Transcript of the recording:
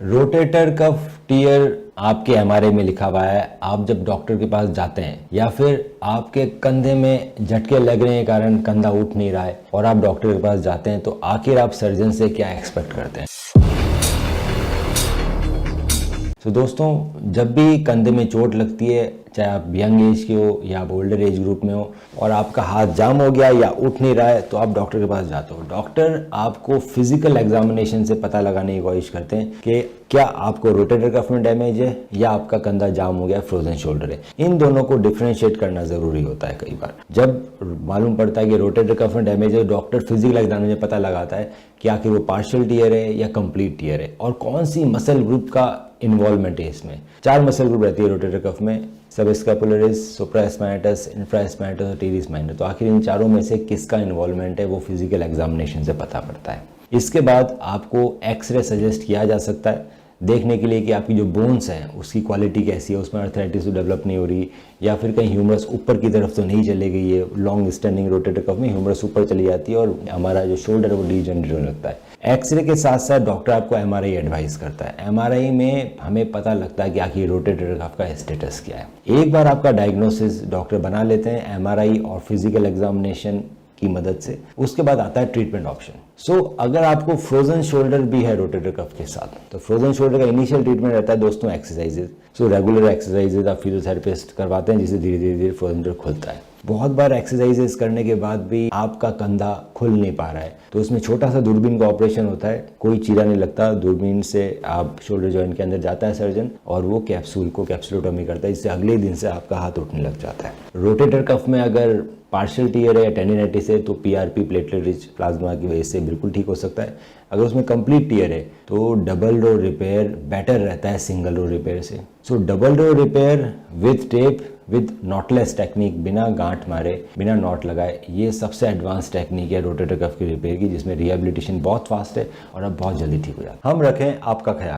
Rotator cuff tier आपके MRI में लिखा हुआ है। आप जब डॉक्टर के पास जाते हैं या फिर आपके कंधे में झटके लगने के कारण कंधा उठ नहीं रहा है और आप डॉक्टर के पास जाते हैं, तो आखिर आप सर्जन से क्या एक्सपेक्ट करते हैं? तो दोस्तों, जब भी कंधे में चोट लगती है, चाहे आप यंग एज के हो या आप ओल्डर एज ग्रुप में हो, और आपका हाथ जाम हो गया या उठ नहीं रहा है, तो आप डॉक्टर के पास जाते हो। डॉक्टर आपको फिजिकल एग्जामिनेशन से पता लगाने की कोशिश करते हैं कि क्या आपको रोटेटर कफ में डैमेज है या आपका कंधा जाम हो गया, फ्रोजन शोल्डर है। इन दोनों को डिफ्रेंशिएट करना जरूरी होता है। कई बार जब मालूम पड़ता है कि रोटेटर कफ में डैमेज है, डॉक्टर फिजिकल एग्जामिनेशन पता लगाता है कि आखिर वो पार्शियल टियर है या कंप्लीट टियर है और कौन सी मसल ग्रुप का इन्वॉल्वमेंट है। इसमें 4 मसल ग्रुप रहती है रोटेटर कफ में: सबस्कैपुलरिस, सुप्रास्पाइनटस, इंफ्रास्पाइनटस और टीरिस माइनर। तो आखिर इन चारों में से किसका इन्वॉल्वमेंट है, वो फिजिकल एग्जामिनेशन से पता पड़ता है। इसके बाद आपको एक्सरे सजेस्ट किया जा सकता है देखने के लिए कि आपकी जो बोन्स हैं उसकी क्वालिटी कैसी है, उसमें अर्थराइटिस तो डेवलप नहीं हो रही या फिर कहीं ह्यूमरस ऊपर की तरफ तो नहीं चले गई है। लॉन्ग स्टैंडिंग रोटेटर कफ में ह्यूमरस ऊपर चली जाती है और हमारा जो शोल्डर है वो डीजनरेट होने लगता है। एक्सरे के साथ साथ डॉक्टर आपको एमआरआई एडवाइस करता है। एमआरआई में हमें पता लगता है कि आखिर रोटेटर कफ का स्टेटस क्या है। एक बार आपका डायग्नोसिस डॉक्टर बना लेते हैं एमआरआई और फिजिकल एग्जामिनेशन की मदद से, उसके बाद आता है ट्रीटमेंट ऑप्शन। अगर आपको फ्रोजन शोल्डर भी है रोटेटर कफ के साथ, तो फ्रोजन शोल्डर का इनिशियल ट्रीटमेंट रहता है दोस्तों एक्सरसाइजेज। रेगुलर एक्सरसाइजेज आप फिजियोथेरेपिस्ट करवाते हैं, जिससे धीरे धीरे फ्रोजन शोल्डर खुलता है। बहुत बार एक्सरसाइजेस करने के बाद भी आपका कंधा खुल नहीं पा रहा है, तो उसमें छोटा सा दूरबीन का ऑपरेशन होता है। कोई चीरा नहीं लगता, दूरबीन से आप शोल्डर जॉइंट के अंदर जाता है सर्जन और वो कैप्सूल को कैप्सुलोटॉमी करता है, जिससे अगले दिन से आपका हाथ उठने लग जाता है। रोटेटर कफ में अगर पार्शियल टियर है या टेंडिनाइटिस है, तो पीआरपी प्लेटलेट रिच प्लाज्मा की वजह से बिल्कुल ठीक हो सकता है। अगर उसमें कंप्लीट टियर है तो डबल रो रिपेयर बेटर रहता है सिंगल रो रिपेयर से। Double row repair with tape with knotless technique, बिना गांठ मारे, बिना नॉट लगाए, ये सबसे एडवांस टेक्निक है रोटेटर कफ की रिपेयर की, जिसमें रिहेबिलिटेशन बहुत फास्ट है और अब बहुत जल्दी ठीक हो जाता है। हम रखें आपका ख्याल।